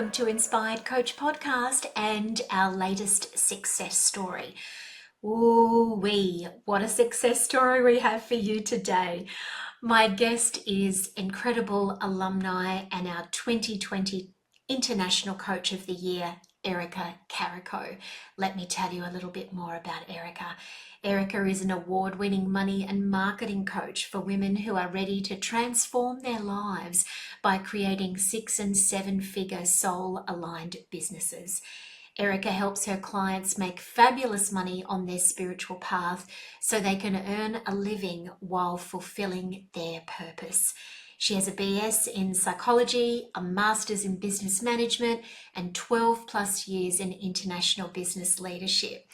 welcome to Inspired Coach Podcast and our latest success story. Ooh-wee, what a success story we have for you today. My guest is incredible alumni and our 2020 International Coach of the Year, Erica Carrico. Let me tell you a little bit more about Erica. Erica is an award-winning money and marketing coach for women who are ready to transform their lives by creating 6- and 7-figure soul-aligned businesses. Erica helps her clients make fabulous money on their spiritual path so they can earn a living while fulfilling their purpose. She has a BS in psychology, a master's in business management, and 12 plus years in international business leadership.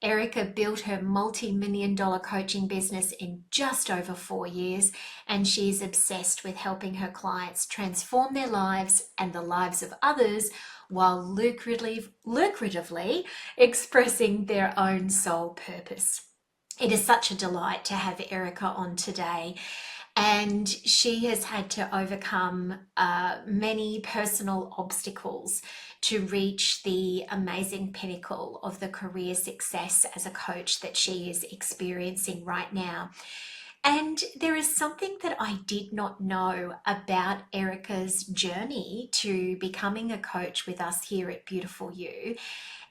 Erica built her multi-million-dollar coaching business in just over 4 years, and she's obsessed with helping her clients transform their lives and the lives of others while lucratively expressing their own soul purpose. It is such a delight to have Erica on today. And she has had to overcome many personal obstacles to reach the amazing pinnacle of the career success as a coach that she is experiencing right now. And there is something that I did not know about Erica's journey to becoming a coach with us here at Beautiful You,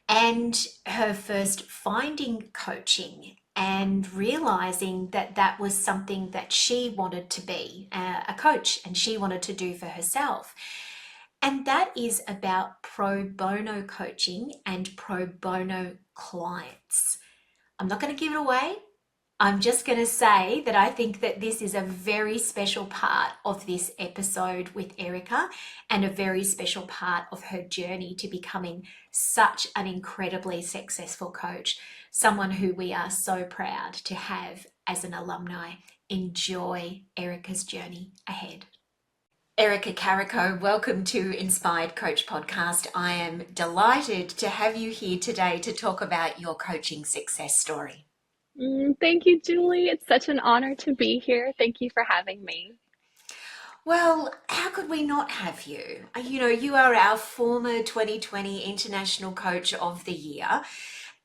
and her first finding coaching and realizing that that was something that she wanted to be a coach and she wanted to do for herself. And that is about pro bono coaching and pro bono clients. I'm not going to give it away. I'm just going to say that I think that this is a very special part of this episode with Erica and a very special part of her journey to becoming such an incredibly successful coach, someone who we are so proud to have as an alumni. Enjoy Erica's journey ahead. Erica Carrico, welcome to Inspired Coach Podcast. I am delighted to have you here today to talk about your coaching success story. Thank you, Julie. It's such an honor to be here. Thank you for having me. Well, how could we not have you? You are our former 2020 International Coach of the Year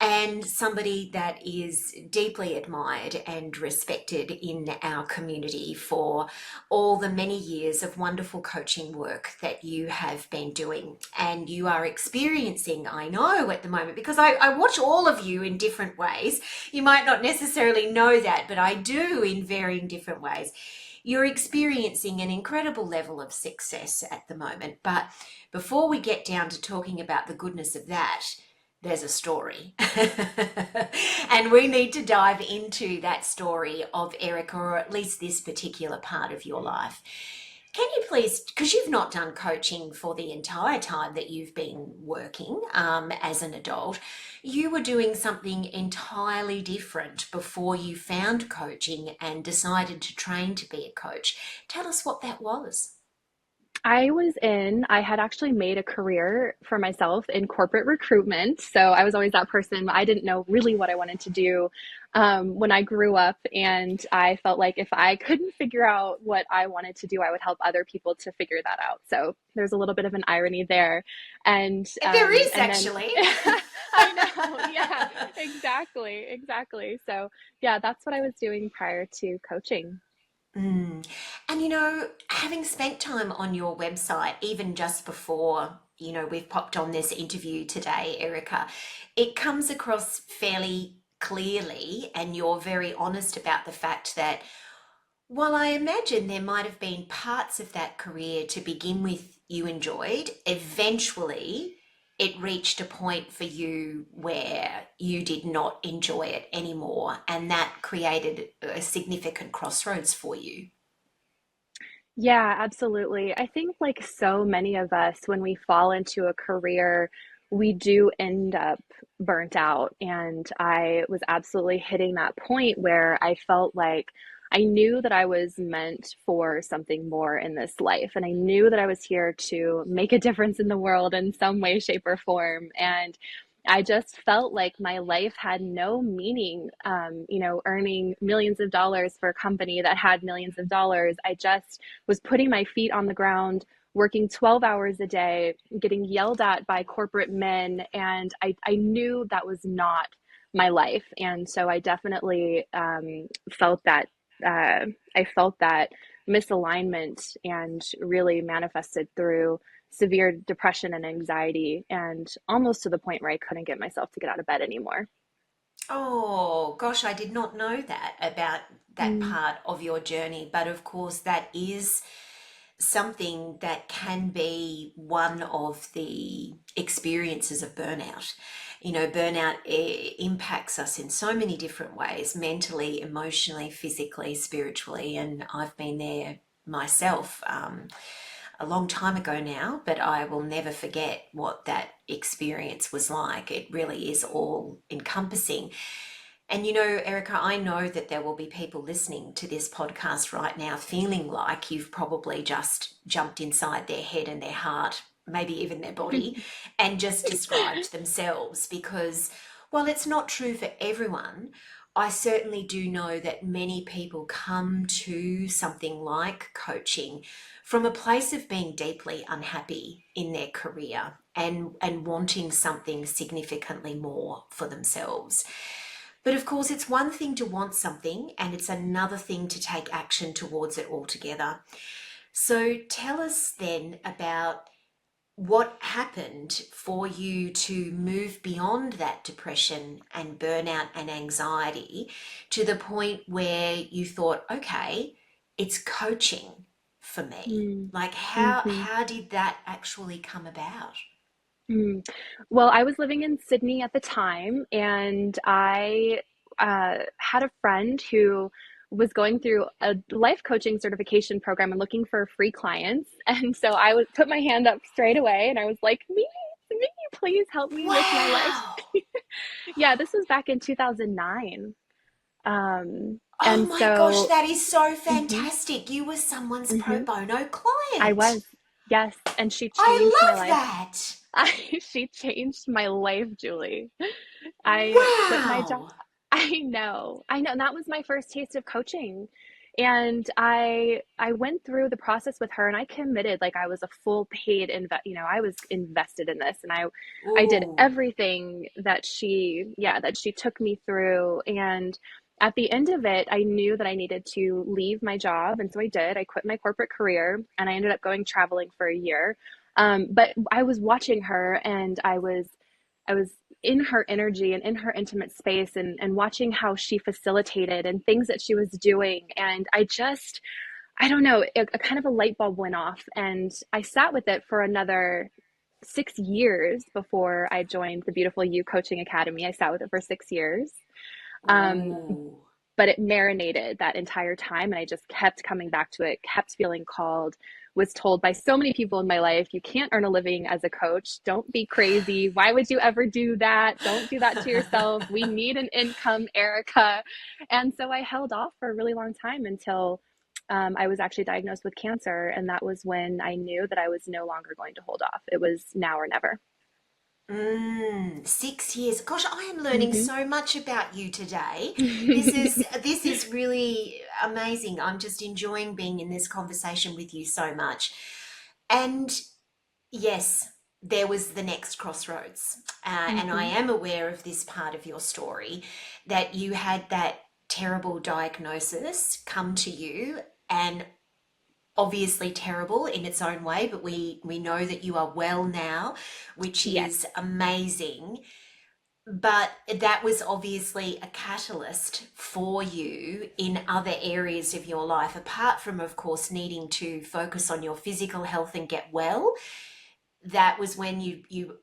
and somebody that is deeply admired and respected in our community for all the many years of wonderful coaching work that you have been doing and you are experiencing, I know at the moment, because I watch all of you in different ways. You might not necessarily know that, but I do in varying different ways. You're experiencing an incredible level of success at the moment. But before we get down to talking about the goodness of that, there's a story. And we need to dive into that story of Erica, or at least this particular part of your life. Can you please, because you've not done coaching for the entire time that you've been working as an adult, you were doing something entirely different before you found coaching and decided to train to be a coach. Tell us what that was. I had actually made a career for myself in corporate recruitment. So I was always that person. I didn't know really what I wanted to do when I grew up. And I felt like if I couldn't figure out what I wanted to do, I would help other people to figure that out. So there's a little bit of an irony there. And, There is and then actually. I know. Yeah, exactly. So yeah, that's what I was doing prior to coaching. Mm. And having spent time on your website, even just before, we've popped on this interview today, Erica, it comes across fairly clearly, and you're very honest about the fact that while I imagine there might have been parts of that career to begin with you enjoyed, eventually it reached a point for you where you did not enjoy it anymore, and that created a significant crossroads for you. Yeah, absolutely. I think, like so many of us, when we fall into a career, we do end up burnt out. And I was absolutely hitting that point where I felt like I knew that I was meant for something more in this life. And I knew that I was here to make a difference in the world in some way, shape, or form. And I just felt like my life had no meaning, earning millions of dollars for a company that had millions of dollars. I just was putting my feet on the ground, working 12 hours a day, getting yelled at by corporate men. And I knew that was not my life. And so I definitely felt that, I felt that misalignment and really manifested through severe depression and anxiety, and almost to the point where I couldn't get myself to get out of bed anymore. Oh, gosh, I did not know that about that Mm, part of your journey. But of course, that is something that can be one of the experiences of burnout. You know, burnout impacts us in so many different ways, mentally, emotionally, physically, spiritually. And I've been there myself. A long time ago now, but I will never forget what that experience was like. It really is all encompassing. And you know, Erica, I know that there will be people listening to this podcast right now feeling like you've probably just jumped inside their head and their heart, maybe even their body, and just described themselves because while it's not true for everyone, I certainly do know that many people come to something like coaching from a place of being deeply unhappy in their career and wanting something significantly more for themselves. But of course, it's one thing to want something and it's another thing to take action towards it altogether. So tell us then about what happened for you to move beyond that depression and burnout and anxiety to the point where you thought, okay, it's coaching for me. mm, Like how mhm, how did that actually come about? mm. Well, I was living in Sydney at the time, and I had a friend who was going through a life coaching certification program and looking for free clients. And so I would put my hand up straight away, and I was like, me, please help me with my life. Wow. Yeah, this was back in 2009. Oh And my gosh, so, that is so mhm, fantastic. You were someone's pro mhm, bono I client. was, yes, and she changed my I love life. that. She changed my life, Julie. I quit my job. Wow. I know. And that was my first taste of coaching. And I went through the process with her, and I committed like I was a full paid I was invested in this, and I did Ooh. everything that that she took me through. And at the end of it, I knew that I needed to leave my job, and so I did. I quit my corporate career, and I ended up going traveling for a year. But I was watching her, and I was in her energy and in her intimate space, and watching how she facilitated and things that she was doing. And I don't know, a kind of a light bulb went off, and I sat with it for another 6 years before I joined the Beautiful You Coaching Academy. I sat with it for 6 years. Um, Ooh. but it marinated that entire time, and I just kept coming back to it, kept feeling called, was told by so many people in my life, you can't earn a living as a coach, don't be crazy, why would you ever do that, don't do that to yourself, we need an income, Erica. And so I held off for a really long time until I was actually diagnosed with cancer, and that was when I knew that I was no longer going to hold off. It was now or never. 6 years. Gosh, I am learning Mm-hmm. so much about you today. This is really amazing. I'm just enjoying being in this conversation with you so much. And yes, there was the next crossroads. And I Mm-hmm. am aware of this part of your story that you had that terrible diagnosis come to you and obviously terrible in its own way, but we know that you are well now, which Yes. is amazing. But that was obviously a catalyst for you in other areas of your life, apart from, of course, needing to focus on your physical health and get well. That was when you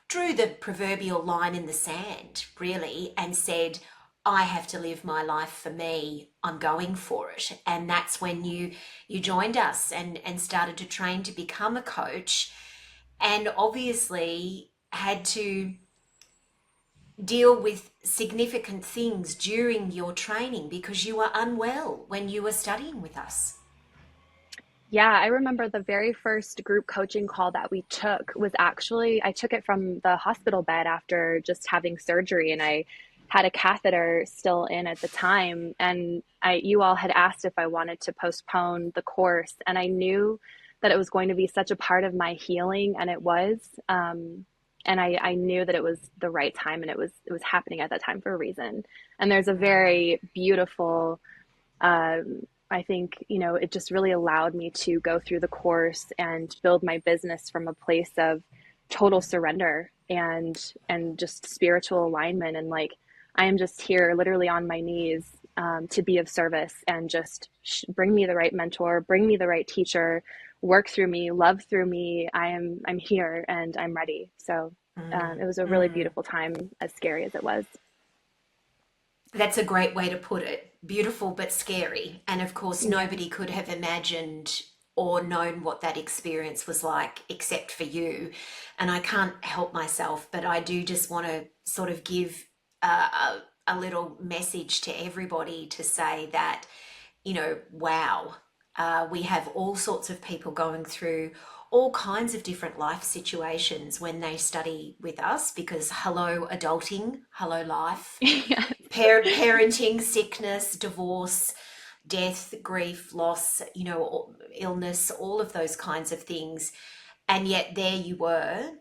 drew the proverbial line in the sand, really, and said, I have to live my life for me. I'm going for it. And that's when you joined us and started to train to become a coach and obviously had to deal with significant things during your training because you were unwell when you were studying with us. Yeah, I remember the very first group coaching call that we took was actually, I took it from the hospital bed after just having surgery, and I had a catheter still in at the time. And you all had asked if I wanted to postpone the course. And I knew that it was going to be such a part of my healing, and it was. And I knew that it was the right time, and it was happening at that time for a reason. And there's a Wow. very beautiful, I think, it just really allowed me to go through the course and build my business from a place of total surrender and just spiritual alignment. And like, I am just here literally on my knees, to be of service, and just bring me the right mentor, bring me the right teacher, work through me, love through me. I'm here and I'm ready. So Mm, it was a really mm. beautiful time, as scary as it was. That's a great way to put it. Beautiful but scary. And of course, Yeah. nobody could have imagined or known what that experience was like except for you. And I can't help myself, but I do just want to sort of give a little message to everybody to say that, wow, we have all sorts of people going through all kinds of different life situations when they study with us because hello, adulting, hello, life, Yes. parenting, sickness, divorce, death, grief, loss, illness, all of those kinds of things. And yet there you were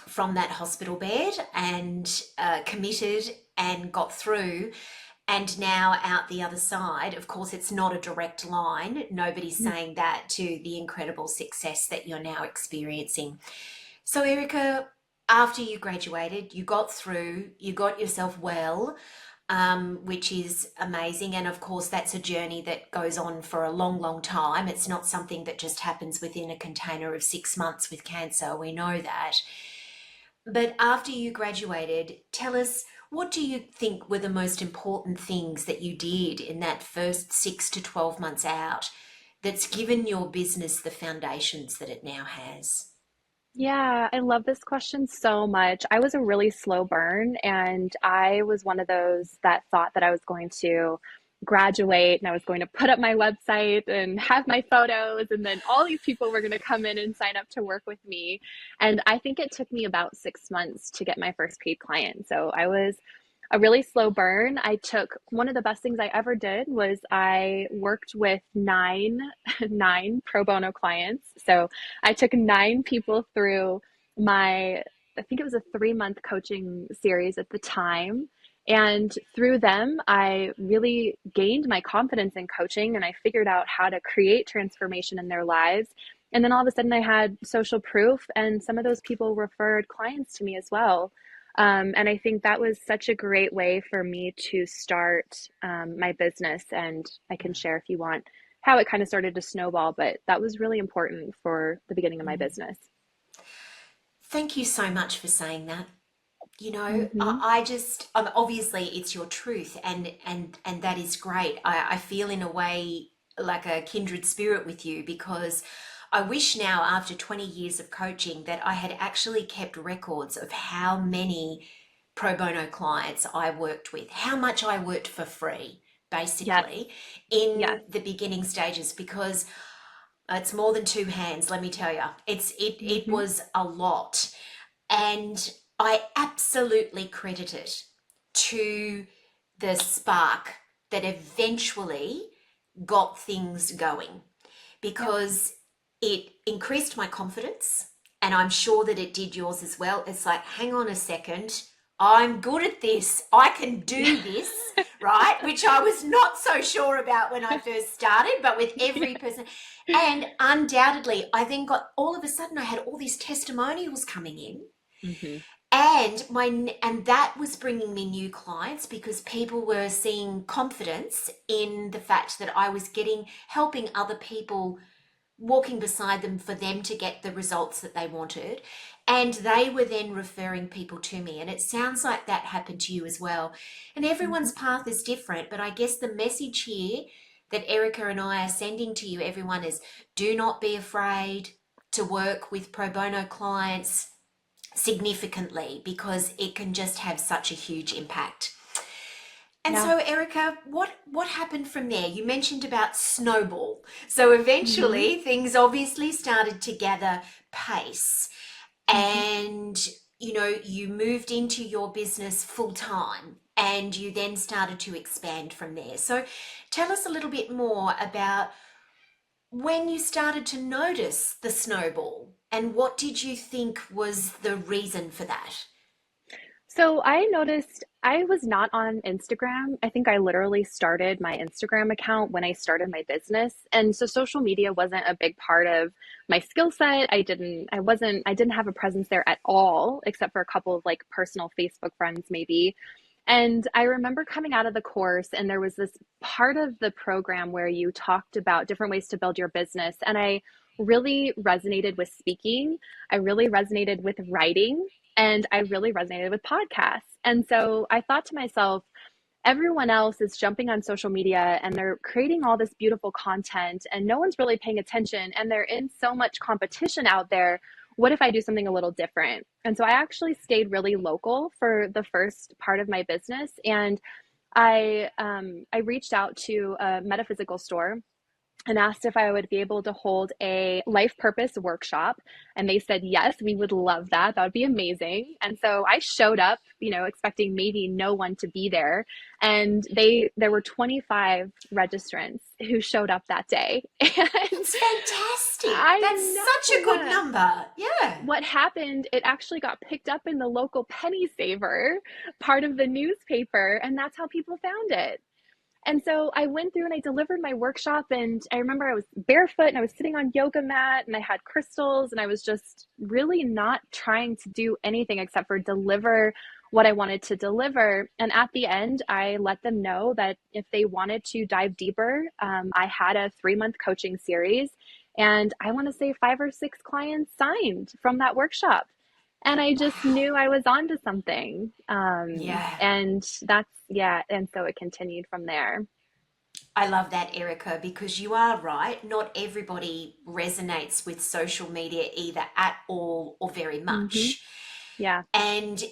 from that hospital bed and committed and got through. And now out the other side, of course, it's not a direct line. Nobody's saying that to the incredible success that you're now experiencing. So, Erica, after you graduated, you got through, you got yourself well, which is amazing. And of course, that's a journey that goes on for a long, long time. It's not something that just happens within a container of 6 months with cancer. We know that. But after you graduated, tell us what do you think were the most important things that you did in that first 6 to 12 months out that's given your business the foundations that it now has? Yeah, I love this question so much. I was a really slow burn, and I was one of those that thought that I was going to graduate and I was going to put up my website and have my photos, and then all these people were going to come in and sign up to work with me. And I think it took me about 6 months to get my first paid client. So I was a really slow burn. I took one of the best things I ever did was I worked with nine pro bono clients. So I took nine people through my, I think it was a 3 month coaching series at the time. And through them, I really gained my confidence in coaching, and I figured out how to create transformation in their lives. And then all of a sudden, I had social proof, and some of those people referred clients to me as well. And I think that was such a great way for me to start my business. And I can share if you want how it kind of started to snowball, but that was really important for the beginning of my business. Thank you so much for saying that. Hmm. I just obviously it's your truth, and that is great. I feel in a way like a kindred spirit with you because I wish now after 20 years of coaching that I had actually kept records of how many pro bono clients I worked with, how much I worked for free Yes, basically yes. in the beginning stages because it's more than two hands, let me tell you. It Hmm. was a lot. And I absolutely credit it to the spark that eventually got things going Yep. because it increased my confidence. And I'm sure that it did yours as well. It's like, hang on a second, I'm good at this. I can do this, right? Which I was not so sure about when I first started, but with every person. And undoubtedly, I then got all of a sudden, I had all these testimonials coming in Hmm. and that was bringing me new clients because people were seeing confidence in the fact that I was getting helping other people, walking beside them for them to get the results that they wanted, and they were then referring people to me. And it sounds like that happened to you as well. And everyone's Hmm. path is different, but I guess the message here that Erica and I are sending to you everyone is do not be afraid to work with pro bono clients significantly because it can just have such a huge impact. And Yeah. so, Erica, what happened from there? You mentioned about snowball. So Hmm. eventually, things obviously started to gather pace, Hmm. and you moved into your business full time, and you then started to expand from there. So, tell us a little bit more about when you started to notice the snowball, and what did you think was the reason for that? So I noticed I was not on Instagram. I think I literally started my Instagram account when I started my business. And so social media wasn't a big part of my skill set. I didn't have a presence there at all, except for a couple of like personal Facebook friends maybe. And I remember coming out of the course, and there was this part of the program where you talked about different ways to build your business. And I really resonated with speaking. I really resonated with writing, and I really resonated with podcasts. And so I thought to myself, everyone else is jumping on social media and they're creating all this beautiful content and no one's really paying attention and they're in so much competition out there. What if I do something a little different? And so I actually stayed really local for the first part of my business, and I reached out to a metaphysical store and asked if I would be able to hold a life purpose workshop. And they said, yes, we would love that. That would be amazing. And so I showed up, expecting maybe no one to be there. And there were 25 registrants who showed up that day. And That's fantastic. I That's such a good know number. Yeah. what happened. It actually got picked up in the local penny saver part of the newspaper. And that's how people found it. And so I went through and I delivered my workshop, and I remember I was barefoot and I was sitting on yoga mat and I had crystals, and I was just really not trying to do anything except for deliver what I wanted to deliver. And at the end, I let them know that if they wanted to dive deeper, I had a 3-month coaching series, and I want to say 5 or 6 clients signed from that workshop. And I just Wow. knew I was onto something. Yeah. Yeah. And so it continued from there. I love that, Erica, because you are right. Not everybody resonates with social media either at all or very Hmm. much. Yeah. And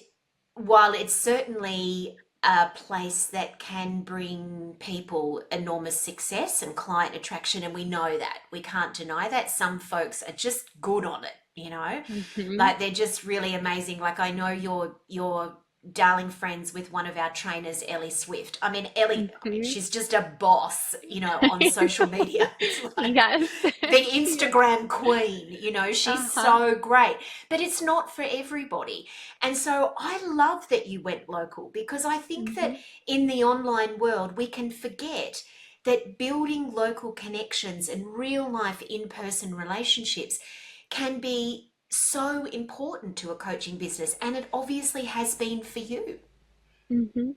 while it's certainly a place that can bring people enormous success and client attraction, and we know that, we can't deny that, some folks are just good on it, Hmm. like they're just really amazing. Like I know you're darling friends with one of our trainers, Ellie Swift. I mean, Ellie, Hmm. she's just a boss, on social media. It's like Yes. the Yeah. Instagram queen, she's Uh-huh. so great, but it's not for everybody. And so I love that you went local, because I think that Hmm. in the online world, we can forget that building local connections and real life in person relationships can be so important to a coaching business. And it obviously has been for you. Hmm.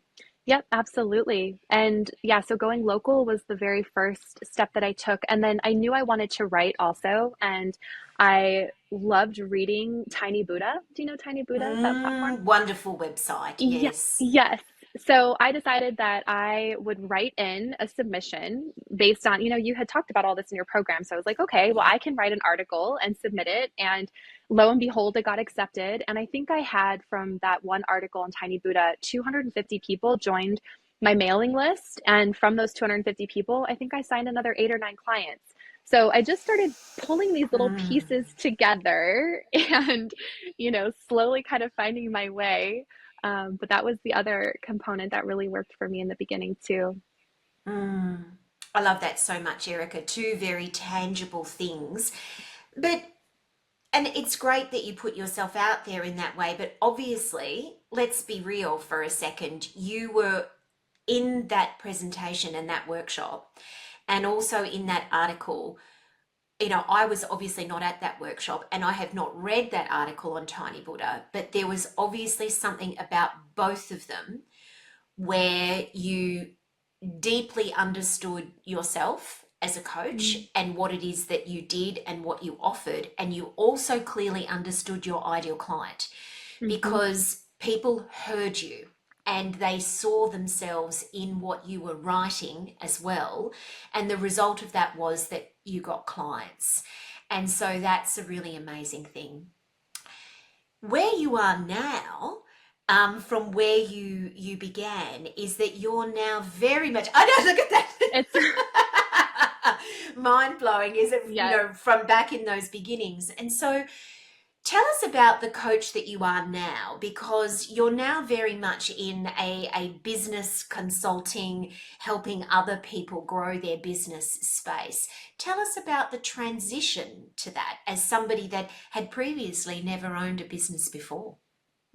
Yep, absolutely. And yeah, so going local was the very first step that I took. And then I knew I wanted to write also. And I loved reading Tiny Buddha. Do you know Tiny Buddha, that platform? Wonderful website. Yeah, Yes. yes. So I decided that I would write in a submission based on, you had talked about all this in your program. So I was like, okay, well, Yeah. I can write an article and submit it. And lo and behold, it got accepted. And I think I had from that one article on Tiny Buddha, 250 people joined my mailing list. And from those 250 people, I think I signed another 8 or 9 clients. So I just started pulling these little Mm, pieces together and, slowly kind of finding my way. But that was the other component that really worked for me in the beginning too. mm. I love that so much, Erica. Two very tangible things. But, and it's great that you put yourself out there in that way. But obviously, let's be real for a second. You were in that presentation and that workshop, and also in that article. I was obviously not at that workshop and I have not read that article on Tiny Buddha, but there was obviously something about both of them where you deeply understood yourself as a coach and what it is that you did and what you offered. And you also clearly understood your ideal client, Mm-hmm. because people heard you and they saw themselves in what you were writing as well. And the result of that was that you got clients. And so that's a really amazing thing. Where you are now, from where you began, is that you're now very much. I know. Look at It's that. Mind blowing, is it? yes. From back in those beginnings, and so Tell us about the coach that you are now, because you're now very much in a business consulting, helping other people grow their business space. Tell us about the transition to that as somebody that had previously never owned a business before.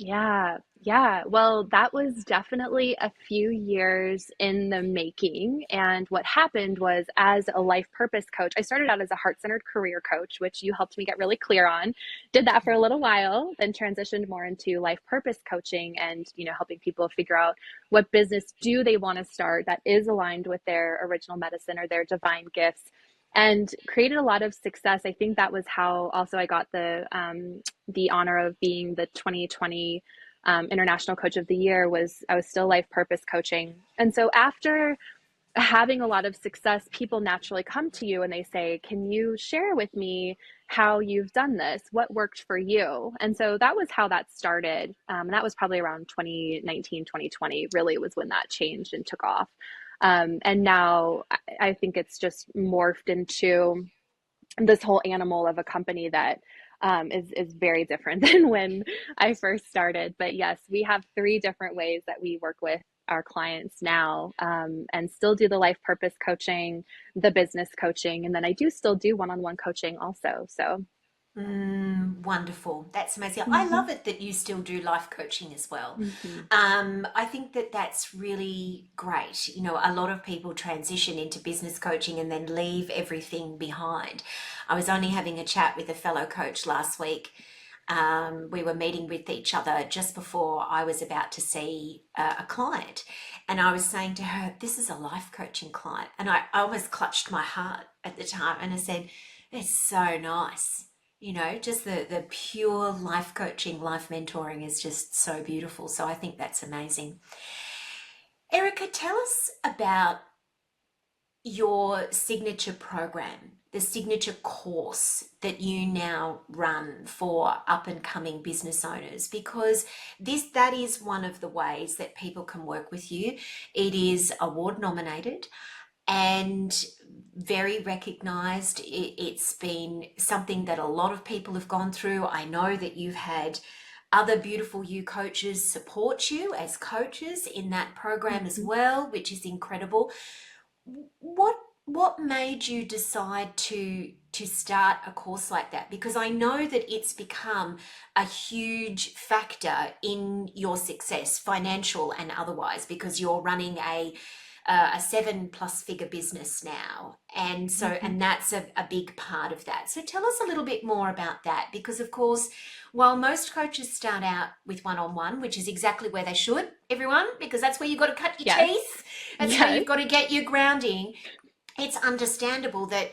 Yeah, yeah. Well, that was definitely a few years in the making. And what happened was, as a life purpose coach, I started out as a heart-centered career coach, which you helped me get really clear on. Did that for a little while, then transitioned more into life purpose coaching and, helping people figure out what business do they want to start that is aligned with their original medicine or their divine gifts. And created a lot of success. I think that was how also I got the honor of being the 2020 International Coach of the Year. Was I was still life purpose coaching. And so after having a lot of success, people naturally come to you and they say, can you share with me how you've done this? What worked for you? And so that was how that started. That was probably around 2019, 2020, really was when that changed and took off. And now I think it's just morphed into this whole animal of a company that is very different than when I first started. But yes, we have three different ways that we work with our clients now, and still do the life purpose coaching, the business coaching, and then I do still do one-on-one coaching also. So, Wonderful. That's amazing. I hmm love it that you still do life coaching as well. hmm I think that that's really great. You know, a lot of people transition into business coaching and then leave everything behind. I was only having a chat with a fellow coach last week. We were meeting with each other just before I was about to see a client. And I was saying to her, this is a life coaching client. And I almost clutched my heart at the time. And I said, it's so nice. You know, just the pure life coaching, life mentoring is just so beautiful. So I think that's amazing. Erica, tell us about your signature program, the signature course that you now run for up and coming business owners, because that is one of the ways that people can work with you. It is award nominated and very recognized. It's been something that a lot of people have gone through. I know that you've had other beautiful you coaches support you as coaches in that program as hmm well, which is incredible. What what made you decide to start a course like that? Because I know that it's become a huge factor in your success, financial and otherwise, because you're running a 7+ figure business now. And so, hmm and that's a big part of that. So tell us a little bit more about that, because of course, while most coaches start out with one-on-one, which is exactly where they should, everyone, because that's where you've got to cut your yes, teeth, that's where yes. you've got to get your grounding. It's understandable that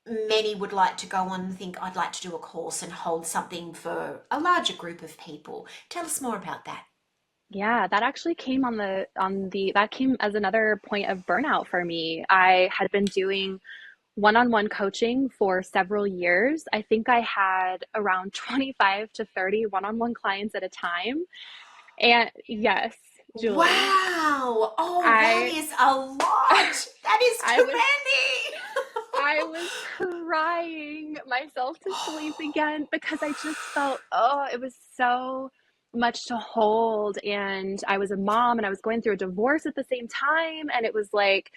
many would like to go on and think, I'd like to do a course and hold something for a larger group of people. Tell us more about that. Yeah, that actually came on the that came as another point of burnout for me. I had been doing one-on-one coaching for several years. I think I had around 25 to 30 one-on-one clients at a time. And yes, Julie, Wow. Oh, that I is a lot. That is I too was many. I was crying myself to sleep again because I just felt, oh, it was so much to hold. And I was a mom and I was going through a divorce at the same time. And it was like,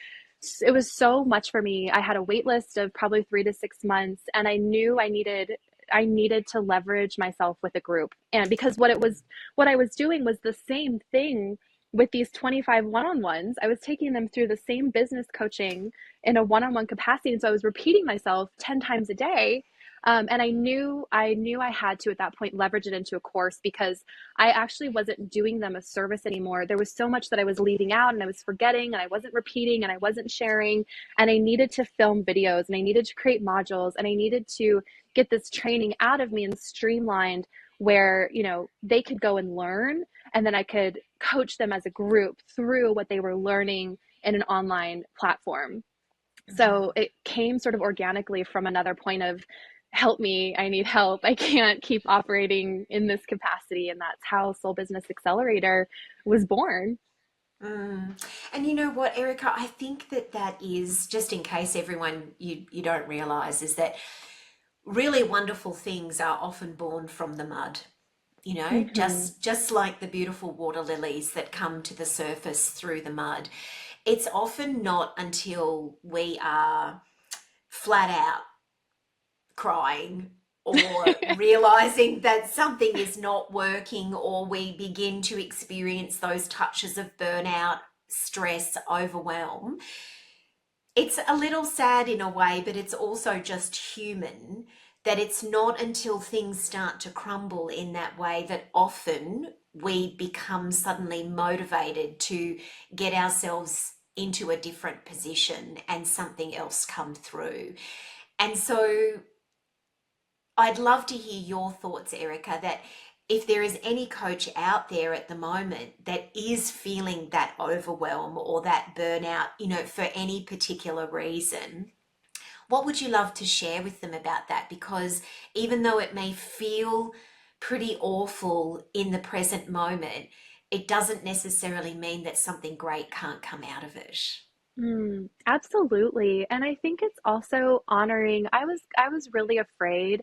it was so much for me. I had a wait list of probably 3 to 6 months, and I knew I needed to leverage myself with a group. And because what I was doing was the same thing with these 25 one-on-ones. I was taking them through the same business coaching in a one-on-one capacity. And so I was repeating myself 10 times a day. And I knew I had to at that point leverage it into a course because I actually wasn't doing them a service anymore. There was so much that I was leaving out and I was forgetting and I wasn't repeating and I wasn't sharing. And I needed to film videos and I needed to create modules and I needed to get this training out of me and streamlined where, they could go and learn, and then I could coach them as a group through what they were learning in an online platform. So it came sort of organically from another point of, help me, I need help. I can't keep operating in this capacity. And that's how Soul Business Accelerator was born. Mm. And you know what, Erica, I think that that is, just in case everyone you don't realize, is that really wonderful things are often born from the mud. You know, Hmm. just like the beautiful water lilies that come to the surface through the mud. It's often not until we are flat out crying or realizing that something is not working, or we begin to experience those touches of burnout, stress, overwhelm. It's a little sad in a way, but it's also just human that it's not until things start to crumble in that way that often we become suddenly motivated to get ourselves into a different position and something else come through. And so I'd love to hear your thoughts, Erica, that if there is any coach out there at the moment that is feeling that overwhelm or that burnout, for any particular reason, what would you love to share with them about that? Because even though it may feel pretty awful in the present moment, it doesn't necessarily mean that something great can't come out of it. Absolutely. And I think it's also honoring. I was really afraid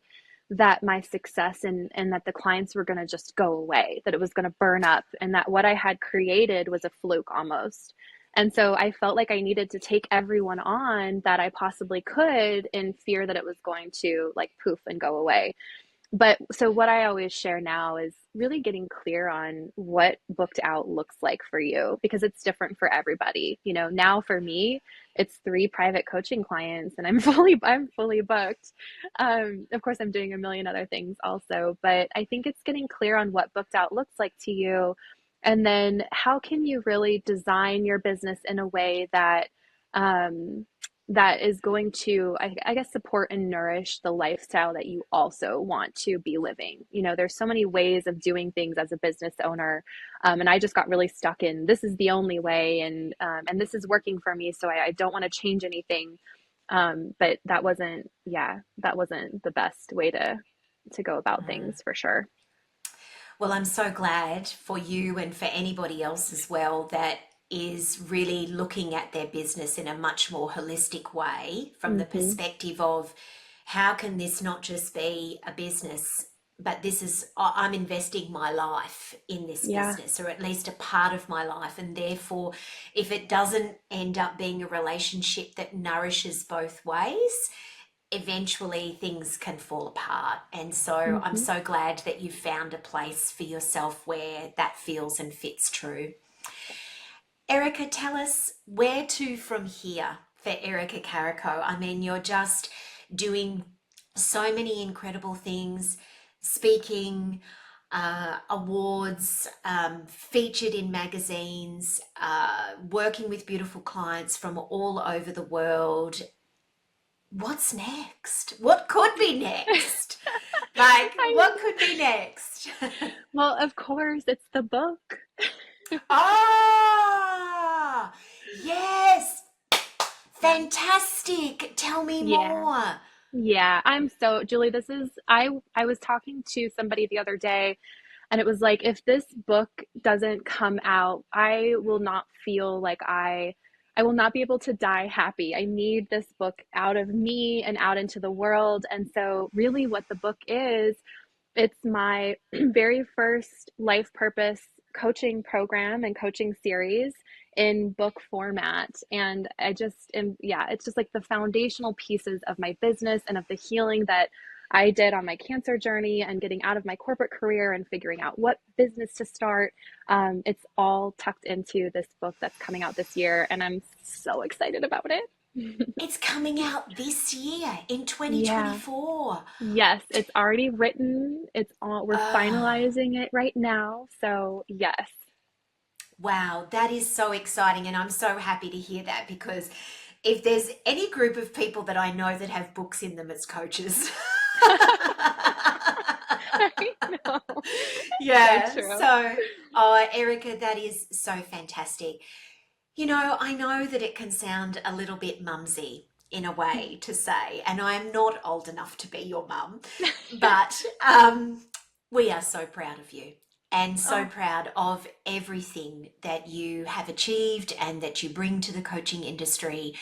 that my success and that the clients were going to just go away, that it was going to burn up, and that what I had created was a fluke almost. And so I felt like I needed to take everyone on that I possibly could in fear that it was going to like poof and go away. But so what I always share now is really getting clear on what booked out looks like for you, because it's different for everybody. You know, now for me, it's 3 private coaching clients and I'm fully booked. Of course, I'm doing a million other things also, but I think it's getting clear on what booked out looks like to you. And then how can you really design your business in a way that um, that is going to, I guess, support and nourish the lifestyle that you also want to be living. You know, there's so many ways of doing things as a business owner, and I just got really stuck in this is the only way, and this is working for me, so I don't want to change anything. But that wasn't the best way to go about things for sure. Well, I'm so glad for you and for anybody else as well that is really looking at their business in a much more holistic way from the Hmm. perspective of how can this not just be a business, but this is, I'm investing my life in this Yeah. business, or at least a part of my life. And therefore, if it doesn't end up being a relationship that nourishes both ways, eventually things can fall apart. And so I'm Hmm. so glad that you've found a place for yourself where that feels and fits true. Erica, tell us where to from here for Erica Carrico. I mean, you're just doing so many incredible things, speaking, awards, featured in magazines, working with beautiful clients from all over the world. What's next? What could be next? Like, I what could be next? Well, of course, it's the book. Ah, yes, fantastic. Tell me Yeah. more. Yeah, I'm so Julie, this is I was talking to somebody the other day, and it was like if this book doesn't come out, I will not feel like I will not be able to die happy. I need this book out of me and out into the world. And so really what the book is, it's my very first life purpose coaching program and coaching series in book format. And I just am, yeah, it's just like the foundational pieces of my business and of the healing that I did on my cancer journey and getting out of my corporate career and figuring out what business to start. It's all tucked into this book that's coming out this year. And I'm so excited about it. It's coming out this year in Yeah. 2024. Yes, it's already written. It's all, we're Ah, finalizing it right now. So, yes. wow, that is so exciting. And I'm so happy to hear that, because if there's any group of people that I know that have books in them, it's coaches. I know. So Yeah. true. So, oh, Erica, that is so fantastic. I know that it can sound a little bit mumsy in a way to say, and I am not old enough to be your mum, but we are so proud of you and so Oh, proud of everything that you have achieved and that you bring to the coaching industry.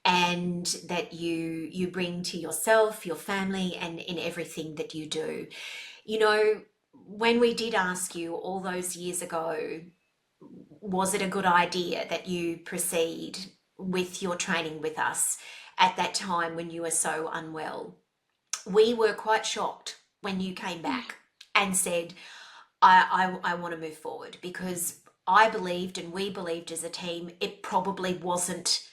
and that you bring to yourself, your family, and in everything that you do. You know, when we did ask you all those years ago, was it a good idea that you proceed with your training with us at that time when you were so unwell? We were quite shocked when you came back and said, I want to move forward, because I believed and we believed as a team it probably wasn't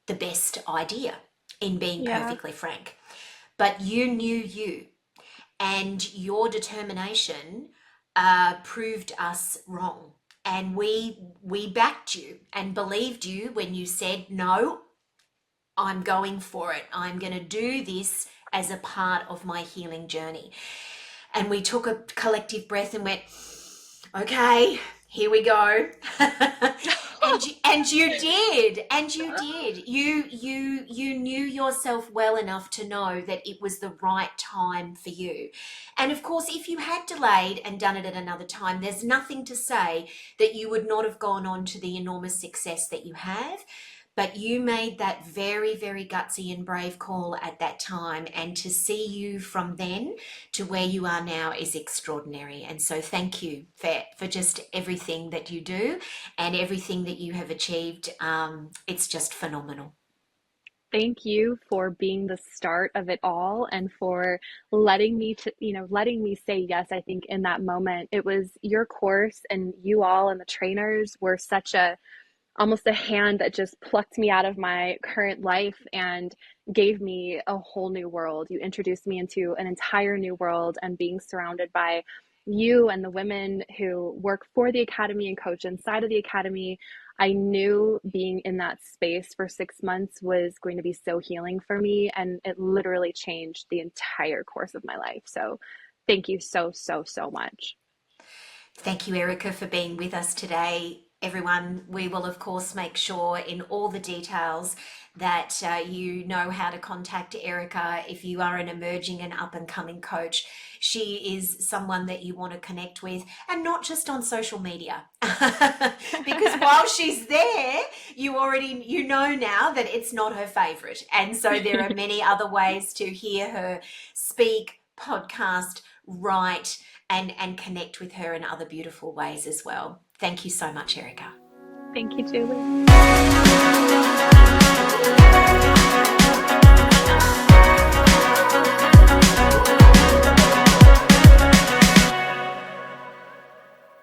the best idea, in being Yeah. perfectly frank. But you knew you, and your determination proved us wrong. And we backed you and believed you when you said, no, I'm going for it. I'm going to do this as a part of my healing journey. And we took a collective breath and went, okay, here we go. You knew yourself well enough to know that it was the right time for you. And of course, if you had delayed and done it at another time, there's nothing to say that you would not have gone on to the enormous success that you have. But you made that very, very gutsy and brave call at that time, and to see you from then to where you are now is extraordinary. And so thank you for just everything that you do and everything that you have achieved. It's just phenomenal. Thank you for being the start of it all and for letting me letting me say yes. I think in that moment, it was your course and you all and the trainers were such a almost a hand that just plucked me out of my current life and gave me a whole new world. You introduced me into an entire new world, and being surrounded by you and the women who work for the academy and coach inside of the academy. I knew being in that space for 6 months was going to be so healing for me, and it literally changed the entire course of my life. So, thank you so, so, so much. Thank you, Erica, for being with us today. Everyone, we will, of course, make sure in all the details that you know how to contact Erica if you are an emerging and up and coming coach. She is someone that you want to connect with, and not just on social media. Because while she's there, you know now that it's not her favorite. And so there are many other ways to hear her speak, podcast, write, and connect with her in other beautiful ways as well. Thank you so much, Erica. Thank you, Julie.